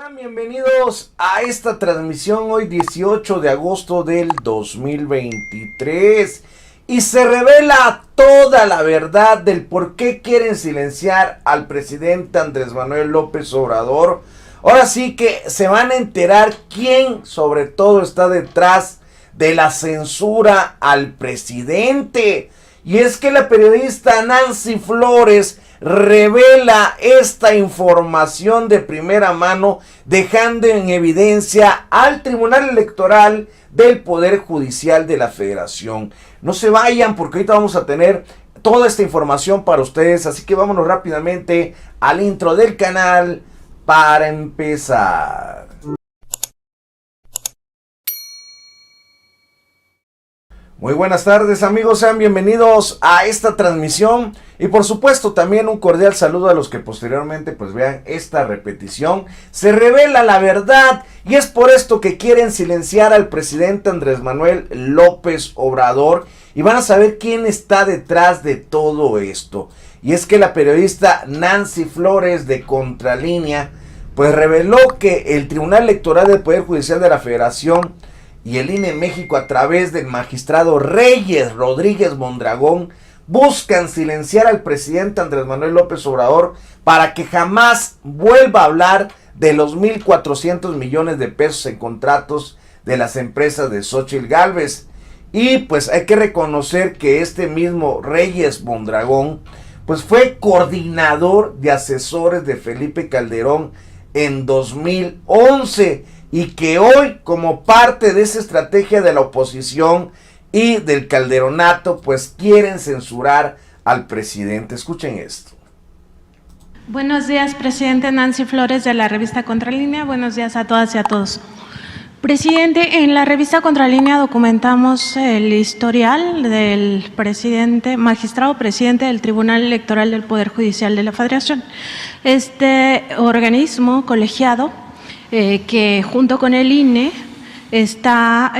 Sean bienvenidos a esta transmisión hoy 18 de agosto del 2023 y se revela toda la verdad del por qué quieren silenciar al presidente Andrés Manuel López Obrador. Ahora sí que se van a enterar quién sobre todo está detrás de la censura al presidente. Y es que la periodista Nancy Flores revela esta información de primera mano, dejando en evidencia al Tribunal Electoral del Poder Judicial de la Federación. No se vayan porque ahorita vamos a tener toda esta información para ustedes, así que vámonos rápidamente al intro del canal para empezar. Muy buenas tardes amigos, sean bienvenidos a esta transmisión y por supuesto también un cordial saludo a los que posteriormente pues vean esta repetición. Se revela la verdad y es por esto que quieren silenciar al presidente Andrés Manuel López Obrador y van a saber quién está detrás de todo esto. Y es que la periodista Nancy Flores de Contralínea pues reveló que el Tribunal Electoral del Poder Judicial de la Federación y el INE México a través del magistrado Reyes Rodríguez Mondragón buscan silenciar al presidente Andrés Manuel López Obrador para que jamás vuelva a hablar de los 1,400 millones de pesos en contratos de las empresas de Xóchitl Gálvez. Y pues hay que reconocer que este mismo Reyes Mondragón pues fue coordinador de asesores de Felipe Calderón en 2011. Y que hoy, como parte de esa estrategia de la oposición y del calderonato, pues quieren censurar al presidente. Escuchen esto. Buenos días, presidente. Nancy Flores de la revista Contralínea. Buenos días a todas y a todos. Presidente, en la revista Contralínea documentamos el historial del presidente, magistrado presidente del Tribunal Electoral del Poder Judicial de la Federación. Este organismo colegiado que junto con el INE está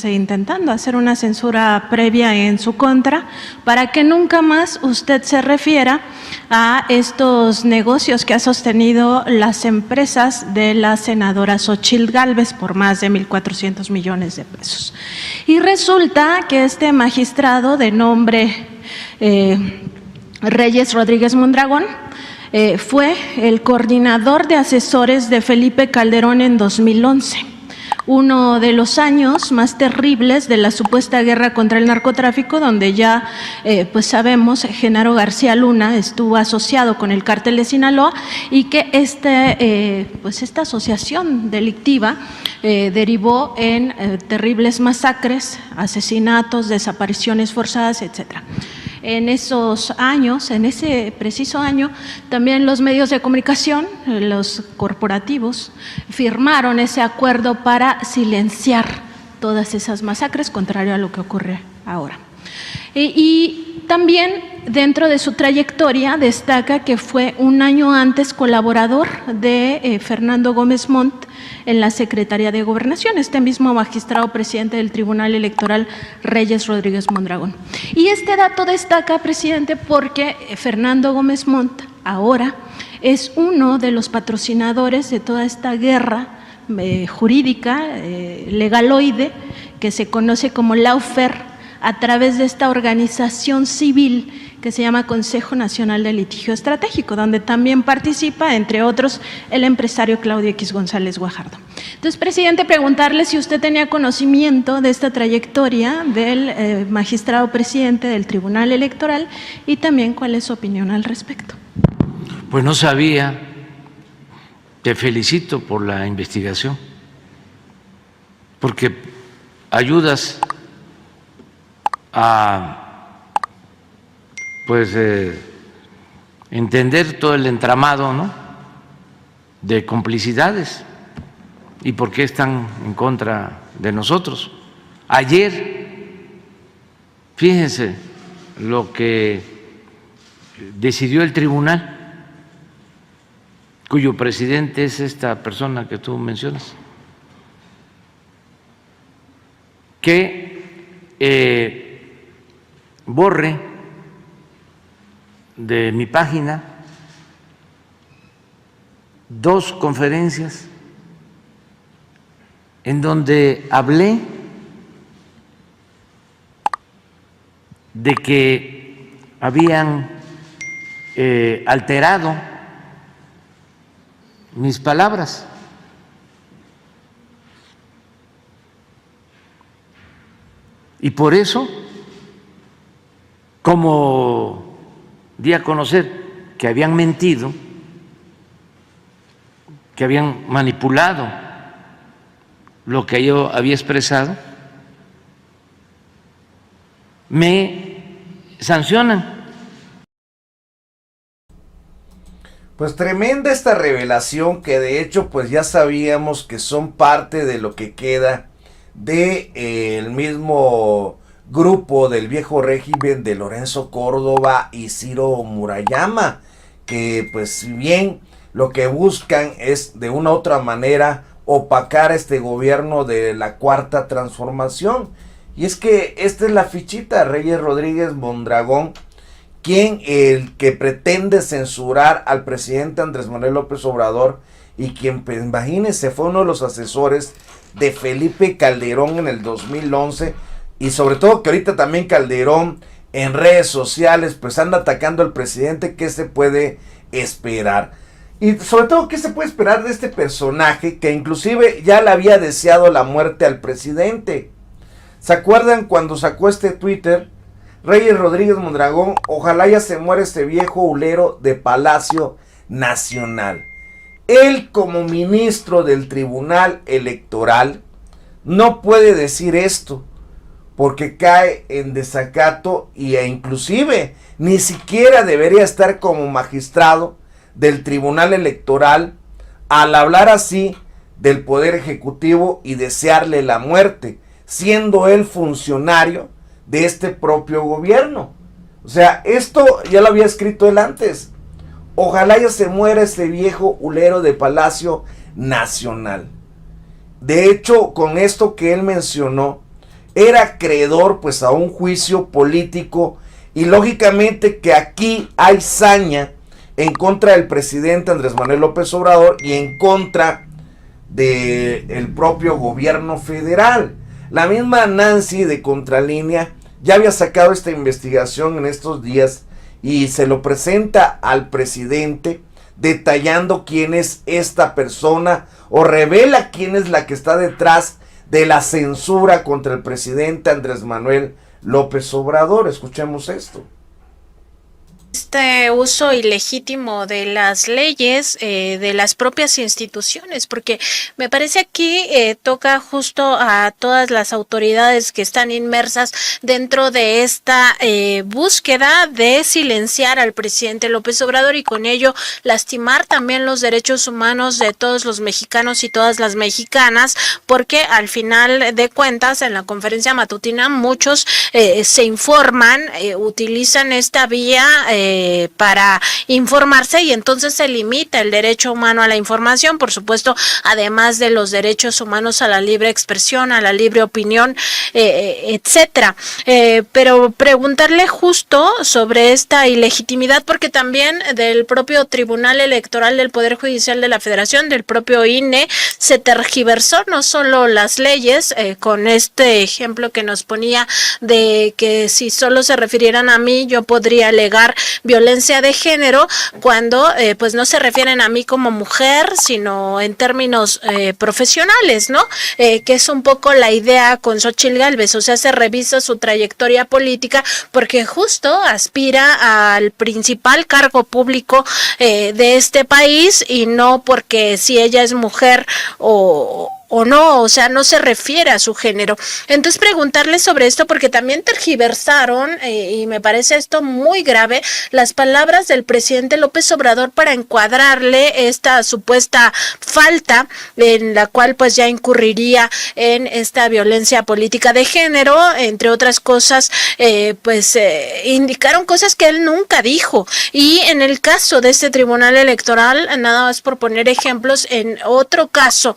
intentando hacer una censura previa en su contra para que nunca más usted se refiera a estos negocios que ha sostenido las empresas de la senadora Xóchitl Gálvez por más de 1,400 millones de pesos. Y resulta que este magistrado de nombre Reyes Rodríguez Mondragón fue el coordinador de asesores de Felipe Calderón en 2011, uno de los años más terribles de la supuesta guerra contra el narcotráfico, donde ya sabemos Genaro García Luna estuvo asociado con el cártel de Sinaloa y que esta asociación delictiva derivó en terribles masacres, asesinatos, desapariciones forzadas, etcétera. En esos años, en ese preciso año, también los medios de comunicación, los corporativos, firmaron ese acuerdo para silenciar todas esas masacres, contrario a lo que ocurre ahora. Y también dentro de su trayectoria destaca que fue un año antes colaborador de Fernando Gómez Montt en la Secretaría de Gobernación, este mismo magistrado presidente del Tribunal Electoral, Reyes Rodríguez Mondragón. Y este dato destaca, presidente, porque Fernando Gómez Montt ahora es uno de los patrocinadores de toda esta guerra jurídica, legaloide, que se conoce como lawfare, a través de esta organización civil que se llama Consejo Nacional de Litigio Estratégico, donde también participa, entre otros, el empresario Claudio X González Guajardo. Entonces, presidente, preguntarle si usted tenía conocimiento de esta trayectoria del magistrado presidente del Tribunal Electoral y también cuál es su opinión al respecto. Pues no sabía. Te felicito por la investigación, porque ayudas a entender todo el entramado, ¿no?, de complicidades y por qué están en contra de nosotros. Ayer, fíjense lo que decidió el tribunal, cuyo presidente es esta persona que tú mencionas, que borre de mi página 2 conferencias en donde hablé de que habían alterado mis palabras. Y por eso, como di a conocer que habían mentido, que habían manipulado lo que yo había expresado, me sancionan. Pues tremenda esta revelación, que de hecho pues ya sabíamos que son parte de lo que queda de el mismo grupo del viejo régimen de Lorenzo Córdoba y Ciro Murayama, que pues si bien lo que buscan es de una u otra manera opacar este gobierno de la Cuarta Transformación. Y es que esta es la fichita, Reyes Rodríguez Mondragón, quien el que pretende censurar al presidente Andrés Manuel López Obrador, y quien, pues, imagínense, fue uno de los asesores de Felipe Calderón en el 2011, y sobre todo que ahorita también Calderón en redes sociales pues anda atacando al presidente. ¿Qué se puede esperar? Y sobre todo, ¿qué se puede esperar de este personaje que inclusive ya le había deseado la muerte al presidente? ¿Se acuerdan cuando sacó este Twitter? Reyes Rodríguez Mondragón, ojalá ya se muera este viejo hulero de Palacio Nacional. Él, como ministro del Tribunal Electoral, no puede decir esto porque cae en desacato, e inclusive ni siquiera debería estar como magistrado del Tribunal Electoral al hablar así del Poder Ejecutivo y desearle la muerte, siendo él funcionario de este propio gobierno. O sea, esto ya lo había escrito él antes. Ojalá ya se muera este viejo hulero de Palacio Nacional. De hecho, con esto que él mencionó, era acreedor pues a un juicio político, y lógicamente que aquí hay saña en contra del presidente Andrés Manuel López Obrador y en contra del propio gobierno federal. La misma Nancy de Contralínea ya había sacado esta investigación en estos días y se lo presenta al presidente, detallando quién es esta persona, o revela quién es la que está detrás de la censura contra el presidente Andrés Manuel López Obrador. Escuchemos esto. Este uso ilegítimo de las leyes, de las propias instituciones, porque me parece aquí toca justo a todas las autoridades que están inmersas dentro de esta búsqueda de silenciar al presidente López Obrador y con ello lastimar también los derechos humanos de todos los mexicanos y todas las mexicanas, porque al final de cuentas en la conferencia matutina muchos se informan, utilizan esta vía para informarse, y entonces se limita el derecho humano a la información, por supuesto, además de los derechos humanos a la libre expresión, a la libre opinión, etcétera. Pero preguntarle justo sobre esta ilegitimidad, porque también del propio Tribunal Electoral del Poder Judicial de la Federación, del propio INE, se tergiversó no solo las leyes, con este ejemplo que nos ponía de que si solo se refirieran a mí, yo podría alegar violencia de género, cuando pues no se refieren a mí como mujer, sino en términos profesionales, ¿no? Que es un poco la idea con Xóchitl Gálvez, o sea, se revisa su trayectoria política porque justo aspira al principal cargo público de este país, y no porque si ella es mujer o no, o sea, no se refiere a su género. Entonces preguntarle sobre esto, porque también tergiversaron, y me parece esto muy grave, las palabras del presidente López Obrador para encuadrarle esta supuesta falta en la cual pues ya incurriría en esta violencia política de género, entre otras cosas, indicaron cosas que él nunca dijo. Y en el caso de este Tribunal Electoral, nada más por poner ejemplos, en otro caso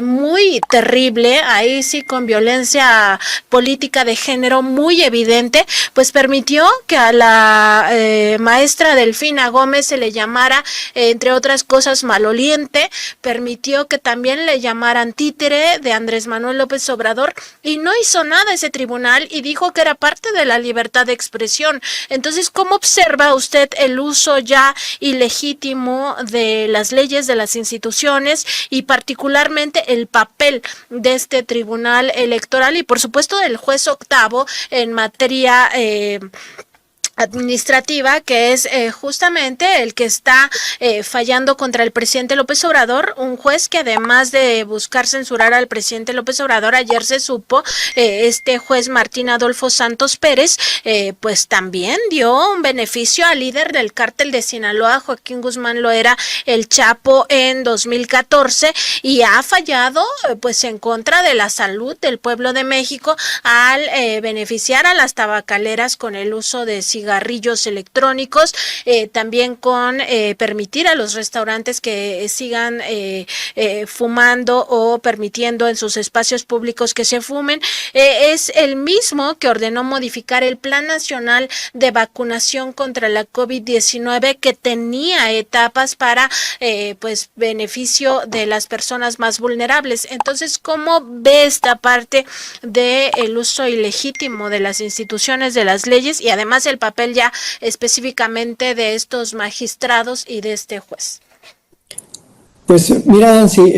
muy muy terrible, ahí sí con violencia política de género muy evidente, pues permitió que a la maestra Delfina Gómez se le llamara, entre otras cosas, maloliente, permitió que también le llamaran títere de Andrés Manuel López Obrador, y no hizo nada ese tribunal y dijo que era parte de la libertad de expresión. Entonces, ¿cómo observa usted el uso ya ilegítimo de las leyes, de las instituciones y particularmente el papel de este tribunal electoral y por supuesto del juez octavo en materia administrativa, que es justamente el que está fallando contra el presidente López Obrador, un juez que además de buscar censurar al presidente López Obrador, ayer se supo, este juez Martín Adolfo Santos Pérez, pues también dio un beneficio al líder del cártel de Sinaloa, Joaquín Guzmán Loera, el Chapo, en 2014, y ha fallado pues en contra de la salud del pueblo de México al beneficiar a las tabacaleras con el uso de cigarrillos electrónicos, también con permitir a los restaurantes que sigan fumando o permitiendo en sus espacios públicos que se fumen. Es el mismo que ordenó modificar el Plan Nacional de Vacunación contra la COVID-19, que tenía etapas para pues beneficio de las personas más vulnerables. Entonces, ¿cómo ve esta parte del uso ilegítimo de las instituciones, de las leyes y además el papel ya específicamente de estos magistrados y de este juez? Pues mira, sí,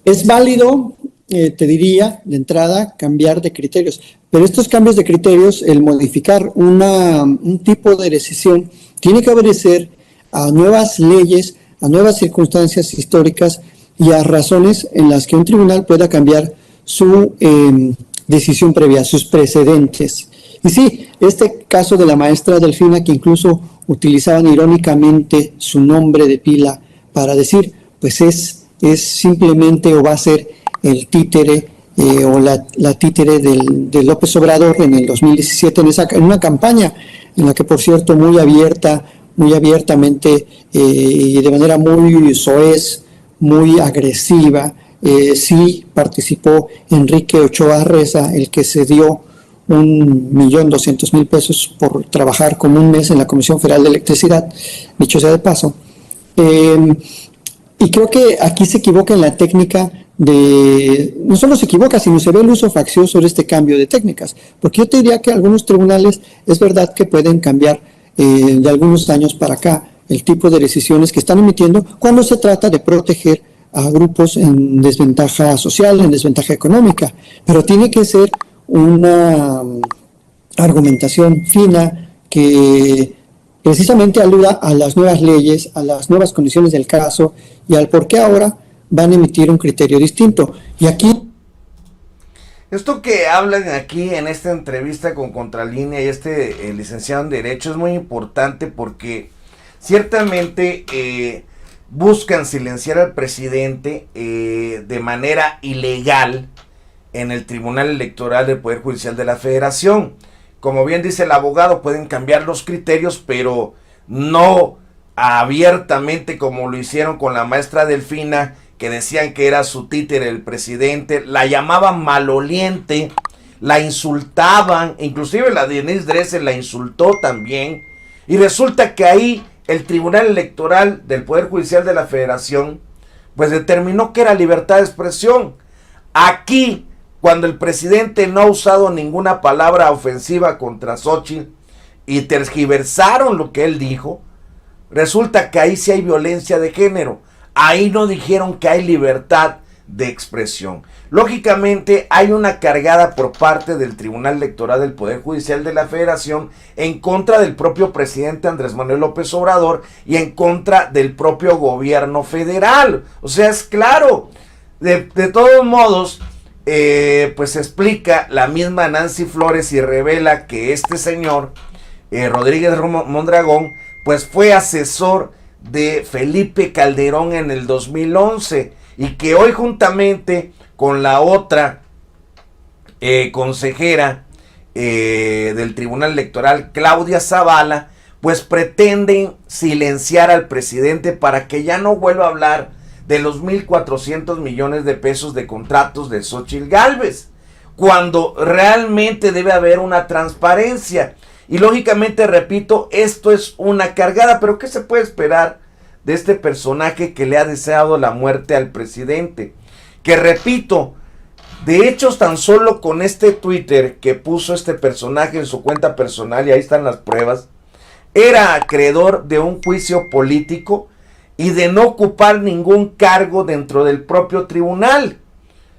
es válido, te diría, de entrada, cambiar de criterios, pero estos cambios de criterios, el modificar un tipo de decisión, tiene que obedecer a nuevas leyes, a nuevas circunstancias históricas y a razones en las que un tribunal pueda cambiar su decisión previa, sus precedentes. Y sí, este caso de la maestra Delfina, que incluso utilizaban irónicamente su nombre de pila para decir, pues es simplemente o va a ser el títere o la títere de López Obrador en el 2017, en una campaña en la que, por cierto, muy abiertamente y de manera muy soez, muy agresiva, sí participó Enrique Ochoa Reza, el que se dio $1,200,000 por trabajar como un mes en la Comisión Federal de Electricidad, dicho sea de paso. Y creo que aquí se equivoca en la técnica no solo se equivoca, sino se ve el uso faccioso de este cambio de técnicas, porque yo te diría que algunos tribunales es verdad que pueden cambiar de algunos años para acá el tipo de decisiones que están emitiendo cuando se trata de proteger a grupos en desventaja social, en desventaja económica, pero tiene que ser una argumentación fina que precisamente aluda a las nuevas leyes, a las nuevas condiciones del caso y al por qué ahora van a emitir un criterio distinto. Y aquí... Esto que hablan aquí en esta entrevista con Contralínea y licenciado en Derecho es muy importante porque ciertamente buscan silenciar al presidente de manera ilegal en el Tribunal Electoral del Poder Judicial de la Federación. Como bien dice el abogado, pueden cambiar los criterios, pero no abiertamente como lo hicieron con la maestra Delfina, que decían que era su títere el presidente, la llamaban maloliente, la insultaban, inclusive la Denise Dresser la insultó también, y resulta que ahí el Tribunal Electoral del Poder Judicial de la Federación pues determinó que era libertad de expresión. Aquí, cuando el presidente no ha usado ninguna palabra ofensiva contra Xochitl y tergiversaron lo que él dijo, resulta que ahí sí hay violencia de género. Ahí no dijeron que hay libertad de expresión. Lógicamente hay una cargada por parte del Tribunal Electoral del Poder Judicial de la Federación en contra del propio presidente Andrés Manuel López Obrador y en contra del propio gobierno federal. O sea, es claro. De todos modos, pues se explica la misma Nancy Flores y revela que este señor, Rodríguez Mondragón, pues fue asesor de Felipe Calderón en el 2011 y que hoy juntamente con la otra consejera del Tribunal Electoral, Claudia Zavala, pues pretenden silenciar al presidente para que ya no vuelva a hablar de los 1,400 millones de pesos de contratos de Xóchitl Gálvez, cuando realmente debe haber una transparencia. Y lógicamente, repito, esto es una cargada, pero ¿qué se puede esperar de este personaje que le ha deseado la muerte al presidente? Que repito, de hecho, tan solo con este Twitter que puso este personaje en su cuenta personal, y ahí están las pruebas, era acreedor de un juicio político y de no ocupar ningún cargo dentro del propio tribunal.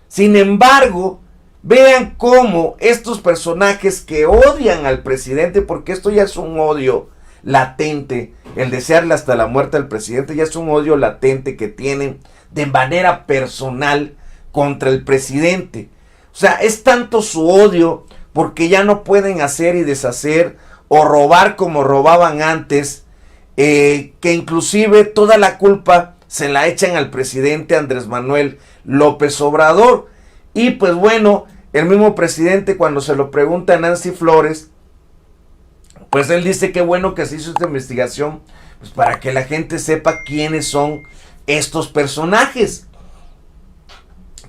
Sin embargo, vean cómo estos personajes que odian al presidente, porque esto ya es un odio latente, el desearle hasta la muerte al presidente ya es un odio latente que tienen de manera personal contra el presidente. O sea, es tanto su odio porque ya no pueden hacer y deshacer o robar como robaban antes, que inclusive toda la culpa se la echan al presidente Andrés Manuel López Obrador. Y pues bueno, el mismo presidente, cuando se lo pregunta a Nancy Flores, pues él dice que bueno que se hizo esta investigación, pues para que la gente sepa quiénes son estos personajes,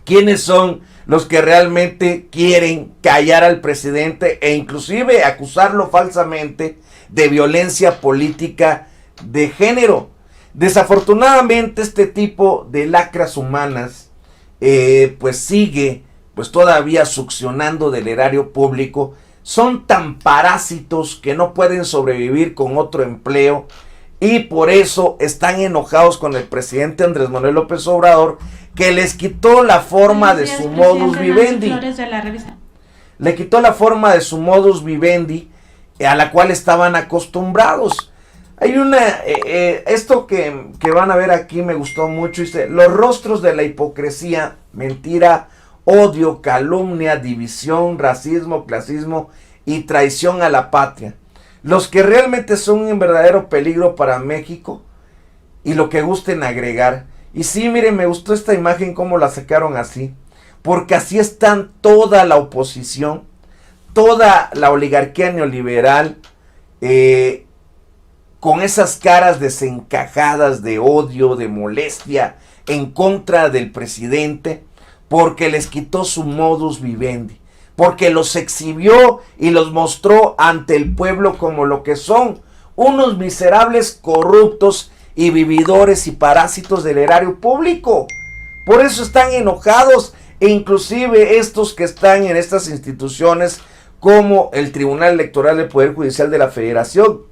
quiénes son los que realmente quieren callar al presidente e inclusive acusarlo falsamente de violencia política de género. Desafortunadamente, este tipo de lacras humanas pues sigue pues todavía succionando del erario público. Son tan parásitos que no pueden sobrevivir con otro empleo y por eso están enojados con el presidente Andrés Manuel López Obrador, que les quitó la forma de su modus vivendi. Le quitó la forma de su modus vivendi a la cual estaban acostumbrados. Hay esto que van a ver aquí me gustó mucho, dice: los rostros de la hipocresía, mentira, odio, calumnia, división, racismo, clasismo y traición a la patria. Los que realmente son un verdadero peligro para México y lo que gusten agregar. Y sí, miren, me gustó esta imagen cómo la sacaron así, porque así están toda la oposición, toda la oligarquía neoliberal, con esas caras desencajadas de odio, de molestia en contra del presidente, porque les quitó su modus vivendi, porque los exhibió y los mostró ante el pueblo como lo que son, unos miserables corruptos y vividores y parásitos del erario público. Por eso están enojados, e inclusive estos que están en estas instituciones como el Tribunal Electoral del Poder Judicial de la Federación,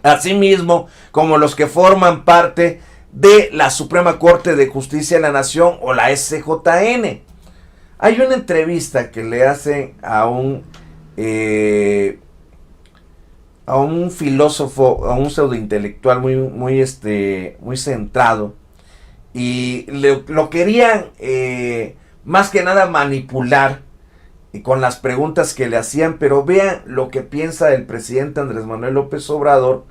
asimismo como los que forman parte de la Suprema Corte de Justicia de la Nación o la SJN. Hay una entrevista que le hacen a un filósofo, a un pseudointelectual muy centrado, y lo querían más que nada manipular con las preguntas que le hacían, pero vean lo que piensa el presidente Andrés Manuel López Obrador,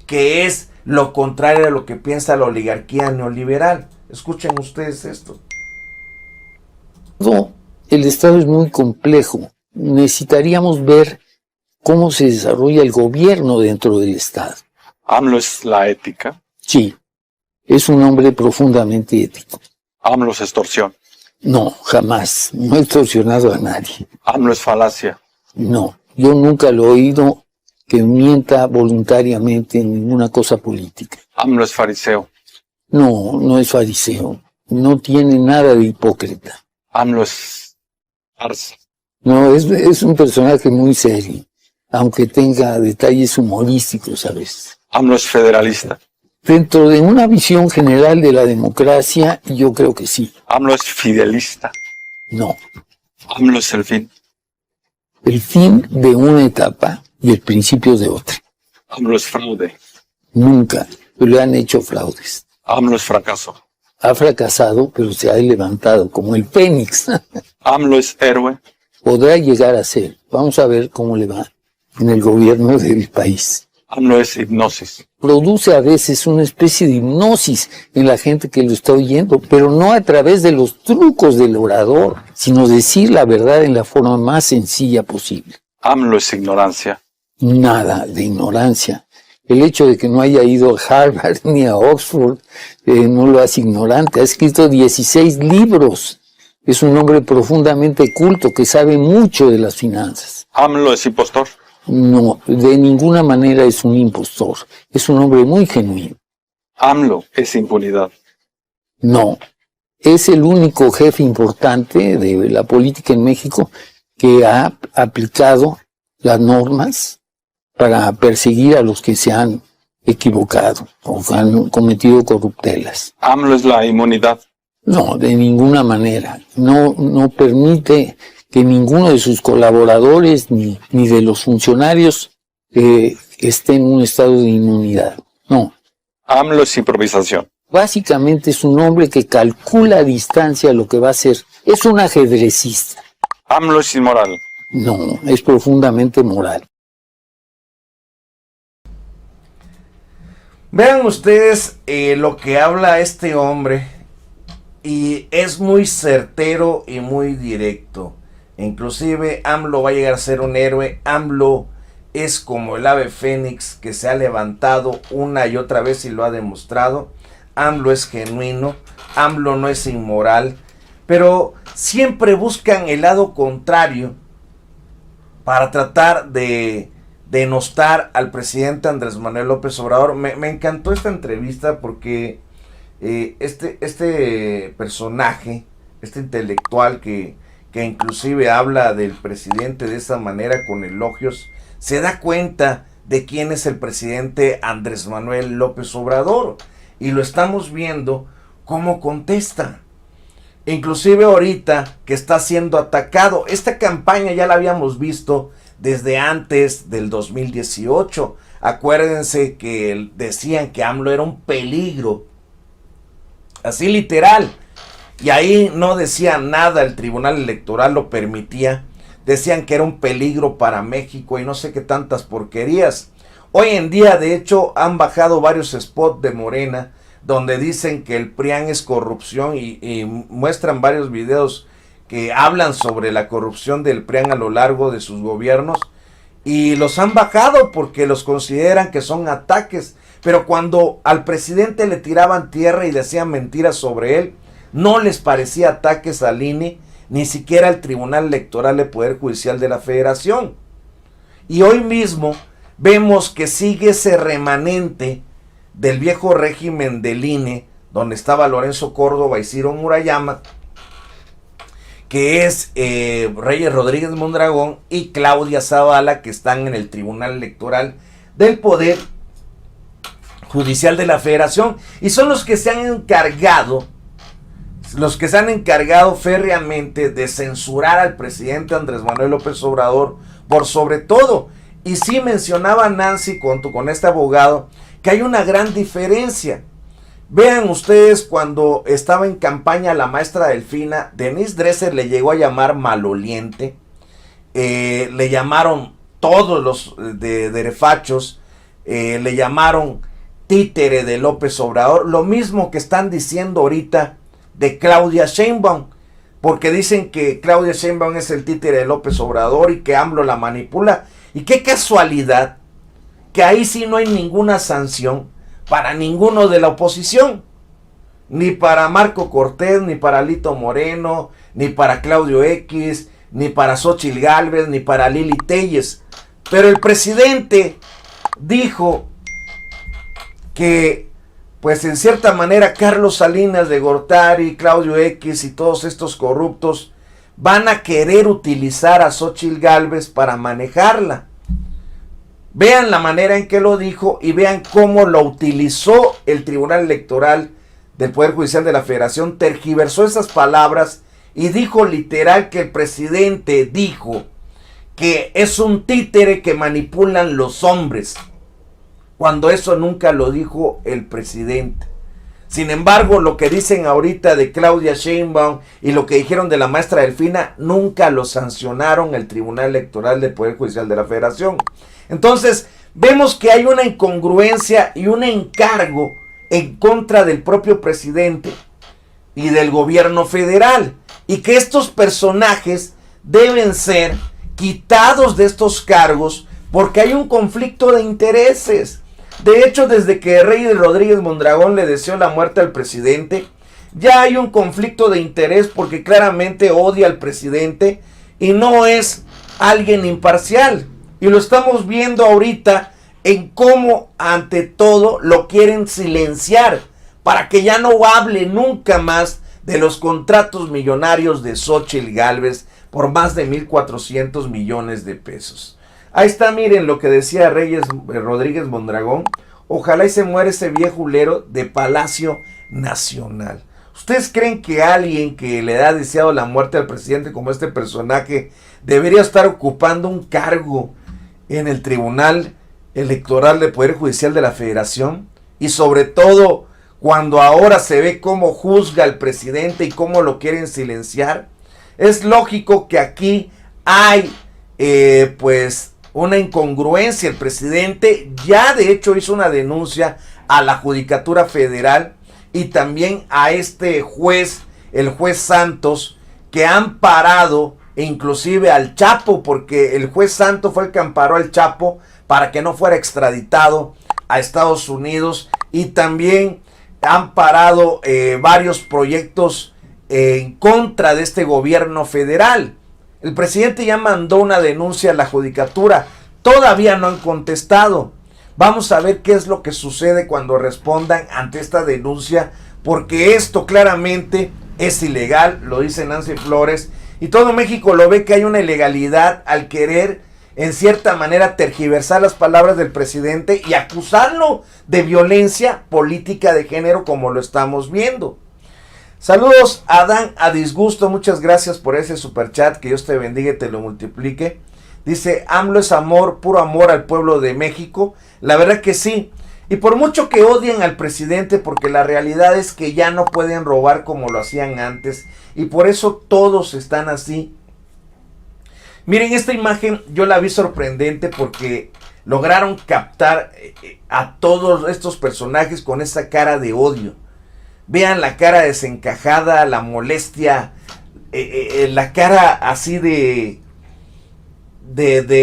que es lo contrario a lo que piensa la oligarquía neoliberal. Escuchen ustedes esto. No, el Estado es muy complejo. Necesitaríamos ver cómo se desarrolla el gobierno dentro del Estado. ¿AMLO es la ética? Sí, es un hombre profundamente ético. ¿AMLO es extorsión? No, jamás. No he extorsionado a nadie. ¿AMLO es falacia? No, yo nunca lo he oído que mienta voluntariamente en ninguna cosa política. ¿AMLO es fariseo? No, no es fariseo. No tiene nada de hipócrita. ¿AMLO es farsa? No, es un personaje muy serio, aunque tenga detalles humorísticos a veces. ¿AMLO es federalista? Dentro de una visión general de la democracia, yo creo que sí. ¿AMLO es fidelista? No. ¿AMLO es el fin? El fin de una etapa y el principio de otra. ¿AMLO es fraude? Nunca le han hecho fraudes. ¿AMLO es fracaso? Ha fracasado, pero se ha levantado como el Fénix. ¿AMLO es héroe? Podrá llegar a ser. Vamos a ver cómo le va en el gobierno del país. ¿AMLO es hipnosis? Produce a veces una especie de hipnosis en la gente que lo está oyendo, pero no a través de los trucos del orador, sino decir la verdad en la forma más sencilla posible. ¿AMLO es ignorancia? Nada de ignorancia. El hecho de que no haya ido a Harvard ni a Oxford no lo hace ignorante. Ha escrito 16 libros. Es un hombre profundamente culto que sabe mucho de las finanzas. AMLO es impostor. No, de ninguna manera es un impostor. Es un hombre muy genuino. AMLO es impunidad. No, es el único jefe importante de la política en México que ha aplicado las normas para perseguir a los que se han equivocado o que han cometido corruptelas. AMLO es la inmunidad. No, de ninguna manera. No permite que ninguno de sus colaboradores ni de los funcionarios esté en un estado de inmunidad. No. AMLO es improvisación. Básicamente es un hombre que calcula a distancia lo que va a hacer. Es un ajedrecista. AMLO es inmoral. No, es profundamente moral. Vean ustedes lo que habla este hombre, y es muy certero y muy directo. Inclusive AMLO va a llegar a ser un héroe. AMLO es como el ave fénix que se ha levantado una y otra vez y lo ha demostrado. AMLO es genuino, AMLO no es inmoral, pero siempre buscan el lado contrario para tratar de denostar al presidente Andrés Manuel López Obrador. Me encantó esta entrevista porque este personaje, este intelectual que inclusive habla del presidente de esa manera con elogios, se da cuenta de quién es el presidente Andrés Manuel López Obrador, y lo estamos viendo cómo contesta. Inclusive ahorita que está siendo atacado, esta campaña ya la habíamos visto desde antes del 2018. Acuérdense que decían que AMLO era un peligro, así literal, y ahí no decían nada, el Tribunal Electoral lo permitía, decían que era un peligro para México y no sé qué tantas porquerías. Hoy en día, de hecho, han bajado varios spots de Morena donde dicen que el PRIAN es corrupción y muestran varios videos que hablan sobre la corrupción del PRIAN a lo largo de sus gobiernos, y los han bajado porque los consideran que son ataques. Pero cuando al presidente le tiraban tierra y decían mentiras sobre él, no les parecía ataques al INE, ni siquiera al Tribunal Electoral del Poder Judicial de la Federación. Y hoy mismo vemos que sigue ese remanente del viejo régimen del INE, donde estaba Lorenzo Córdoba y Ciro Murayama, que es Reyes Rodríguez Mondragón y Claudia Zavala, que están en el Tribunal Electoral del Poder Judicial de la Federación, y son los que se han encargado férreamente de censurar al presidente Andrés Manuel López Obrador por sobre todo. Y sí mencionaba Nancy con este abogado que hay una gran diferencia. Vean ustedes, cuando estaba en campaña la maestra Delfina, Denise Dresser le llegó a llamar maloliente, le llamaron todos los derefachos, le llamaron títere de López Obrador, lo mismo que están diciendo ahorita de Claudia Sheinbaum, porque dicen que Claudia Sheinbaum es el títere de López Obrador y que AMLO la manipula. Y qué casualidad que ahí sí no hay ninguna sanción para ninguno de la oposición, ni para Marco Cortés, ni para Alito Moreno, ni para Claudio X, ni para Xóchitl Gálvez, ni para Lili Téllez. Pero el presidente dijo que, pues en cierta manera, Carlos Salinas de Gortari, Claudio X y todos estos corruptos van a querer utilizar a Xóchitl Gálvez para manejarla. Vean la manera en que lo dijo y vean cómo lo utilizó el Tribunal Electoral del Poder Judicial de la Federación. Tergiversó esas palabras y dijo literal que el presidente dijo que es un títere que manipulan los hombres, cuando eso nunca lo dijo el presidente. Sin embargo, lo que dicen ahorita de Claudia Sheinbaum y lo que dijeron de la maestra Delfina, nunca lo sancionaron el Tribunal Electoral del Poder Judicial de la Federación. Entonces, vemos que hay una incongruencia y un encargo en contra del propio presidente y del gobierno federal, y que estos personajes deben ser quitados de estos cargos porque hay un conflicto de intereses. De hecho, desde que Reyes Rodríguez Mondragón le deseó la muerte al presidente, ya hay un conflicto de interés porque claramente odia al presidente y no es alguien imparcial. Y lo estamos viendo ahorita en cómo ante todo lo quieren silenciar para que ya no hable nunca más de los contratos millonarios de Xóchitl Gálvez por más de 1,400 millones de pesos. Ahí está, miren lo que decía Reyes Rodríguez Mondragón. Ojalá y se muera ese viejo hulero de Palacio Nacional. ¿Ustedes creen que alguien que le ha deseado la muerte al presidente como este personaje debería estar ocupando un cargo en el Tribunal Electoral del Poder Judicial de la Federación? Y sobre todo cuando ahora se ve cómo juzga al presidente y cómo lo quieren silenciar. Es lógico que aquí hay pues una incongruencia. El presidente ya de hecho hizo una denuncia a la Judicatura Federal y también a este juez, el juez Santos, que han parado inclusive al Chapo, porque el juez Santos fue el que amparó al Chapo para que no fuera extraditado a Estados Unidos, y también han parado varios proyectos en contra de este gobierno federal. El presidente ya mandó una denuncia a la Judicatura, todavía no han contestado. Vamos a ver qué es lo que sucede cuando respondan ante esta denuncia, porque esto claramente es ilegal, lo dice Nancy Flores, y todo México lo ve que hay una ilegalidad al querer en cierta manera tergiversar las palabras del presidente y acusarlo de violencia política de género, como lo estamos viendo. Saludos a Dan a Disgusto, muchas gracias por ese superchat, que Dios te bendiga y te lo multiplique. Dice, AMLO es amor, puro amor al pueblo de México. La verdad que sí, y por mucho que odien al presidente, porque la realidad es que ya no pueden robar como lo hacían antes, y por eso todos están así. Miren, esta imagen yo la vi sorprendente porque lograron captar a todos estos personajes con esa cara de odio. Vean la cara desencajada, la molestia, la cara así de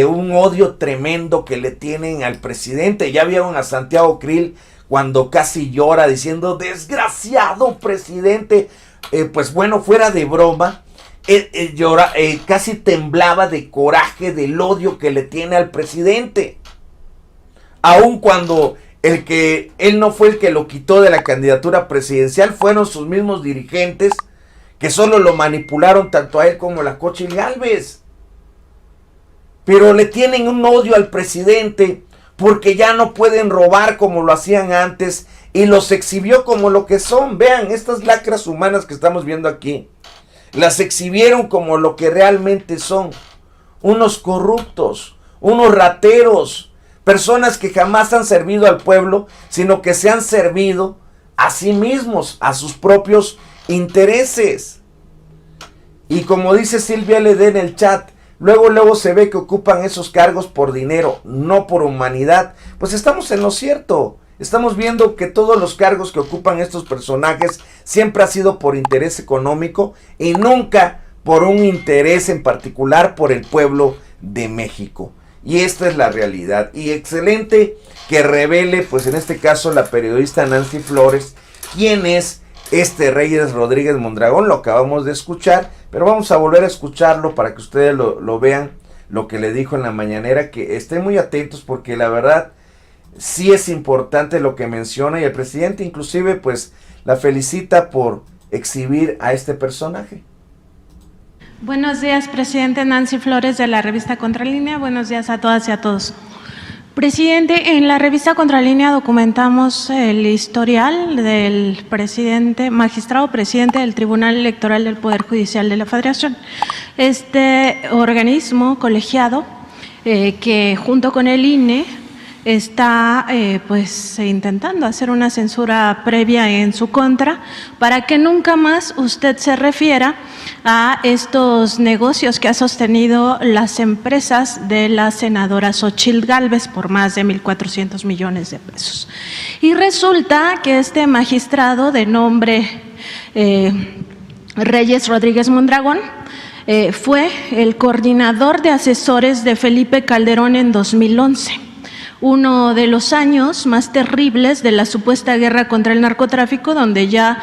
un odio tremendo que le tienen al presidente. Ya vieron a Santiago Krill cuando casi llora diciendo, desgraciado presidente. Pues bueno, fuera de broma, casi temblaba de coraje del odio que le tiene al presidente. Aun cuando él no fue el que lo quitó de la candidatura presidencial, fueron sus mismos dirigentes que solo lo manipularon tanto a él como a la Xóchitl Gálvez. Pero le tienen un odio al presidente porque ya no pueden robar como lo hacían antes, y los exhibió como lo que son. Vean, estas lacras humanas que estamos viendo aquí, las exhibieron como lo que realmente son: unos corruptos, unos rateros, personas que jamás han servido al pueblo, sino que se han servido a sí mismos, a sus propios intereses. Y como dice Silvia LD en el chat, luego se ve que ocupan esos cargos por dinero, no por humanidad. Pues estamos en lo cierto. Estamos viendo que todos los cargos que ocupan estos personajes siempre ha sido por interés económico y nunca por un interés en particular por el pueblo de México. Y esta es la realidad. Y excelente que revele, pues en este caso, la periodista Nancy Flores, quién es este Reyes Rodríguez Mondragón. Lo acabamos de escuchar, pero vamos a volver a escucharlo para que ustedes lo vean, lo que le dijo en la mañanera, que estén muy atentos porque la verdad sí es importante lo que menciona, y el presidente inclusive pues la felicita por exhibir a este personaje. Buenos días, presidente. Nancy Flores, de la revista Contralínea. Buenos días a todas y a todos. Presidente, en la revista Contralínea documentamos el historial del presidente, magistrado presidente del Tribunal Electoral del Poder Judicial de la Federación. Este organismo colegiado que junto con el INE está intentando hacer una censura previa en su contra para que nunca más usted se refiera a estos negocios que ha sostenido las empresas de la senadora Xóchitl Gálvez por más de 1,400 millones de pesos. Y resulta que este magistrado de nombre Reyes Rodríguez Mondragón fue el coordinador de asesores de Felipe Calderón en 2011. uno de los años más terribles de la supuesta guerra contra el narcotráfico, donde ya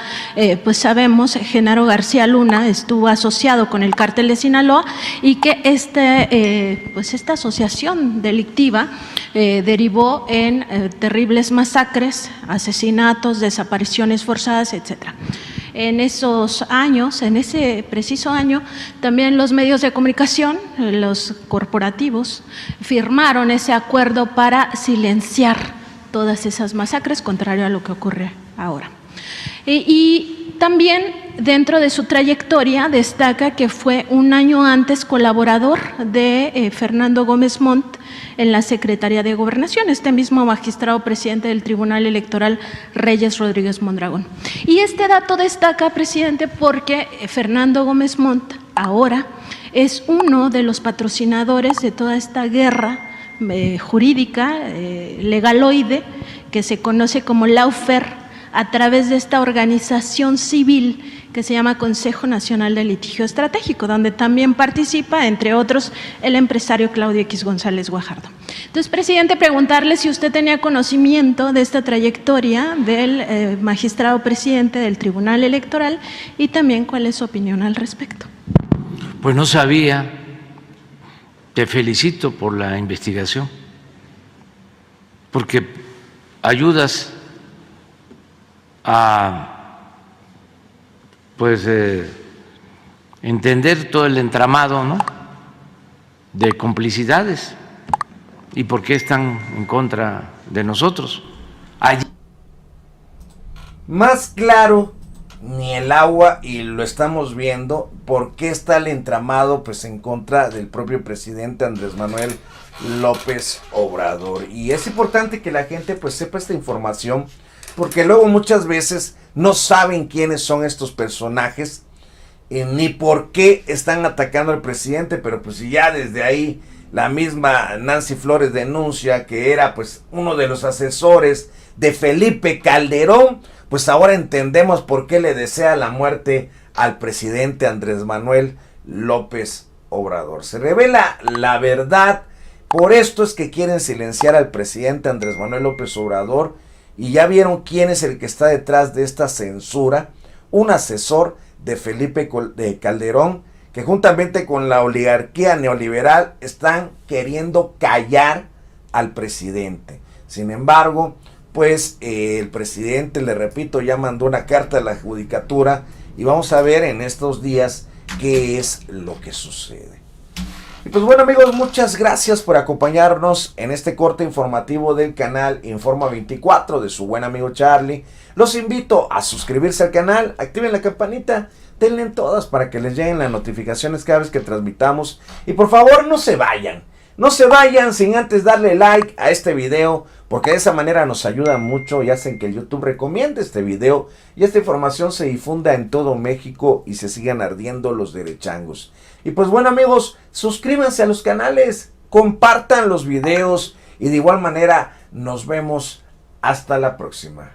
pues sabemos, Genaro García Luna estuvo asociado con el cártel de Sinaloa y que esta asociación delictiva derivó en terribles masacres, asesinatos, desapariciones forzadas, etcétera. En esos años, en ese preciso año, también los medios de comunicación, los corporativos, firmaron ese acuerdo para silenciar todas esas masacres, contrario a lo que ocurre ahora. Y también dentro de su trayectoria destaca que fue un año antes colaborador de Fernando Gómez Montt en la Secretaría de Gobernación, este mismo magistrado presidente del Tribunal Electoral, Reyes Rodríguez Mondragón. Y este dato destaca, presidente, porque Fernando Gómez Montt ahora es uno de los patrocinadores de toda esta guerra jurídica, legaloide, que se conoce como lawfare, a través de esta organización civil que se llama Consejo Nacional de Litigio Estratégico, donde también participa, entre otros, el empresario Claudio X González Guajardo. Entonces, presidente, preguntarle si usted tenía conocimiento de esta trayectoria del magistrado presidente del Tribunal Electoral y también cuál es su opinión al respecto. Pues no sabía. Te felicito por la investigación, porque ayudas a entender todo el entramado, ¿no?, de complicidades y por qué están en contra de nosotros. Más claro ni el agua, y lo estamos viendo, por qué está el entramado pues en contra del propio presidente Andrés Manuel López Obrador. Y es importante que la gente pues sepa esta información, porque luego muchas veces no saben quiénes son estos personajes, ni por qué están atacando al presidente, pero pues si ya desde ahí la misma Nancy Flores denuncia que era pues uno de los asesores de Felipe Calderón, pues ahora entendemos por qué le desea la muerte al presidente Andrés Manuel López Obrador. Se revela la verdad, por esto es que quieren silenciar al presidente Andrés Manuel López Obrador. Y ya vieron quién es el que está detrás de esta censura, un asesor de Felipe Calderón, que juntamente con la oligarquía neoliberal están queriendo callar al presidente. Sin embargo, pues el presidente, le repito, ya mandó una carta a la judicatura y vamos a ver en estos días qué es lo que sucede. Y pues bueno, amigos, muchas gracias por acompañarnos en este corte informativo del canal Informa 24 de su buen amigo Charlie. Los invito a suscribirse al canal, activen la campanita, denle en todas para que les lleguen las notificaciones cada vez que transmitamos. Y por favor, no se vayan sin antes darle like a este video, porque de esa manera nos ayuda mucho y hacen que el YouTube recomiende este video y esta información se difunda en todo México y se sigan ardiendo los derechangos. Y pues bueno, amigos, suscríbanse a los canales, compartan los videos y de igual manera nos vemos hasta la próxima.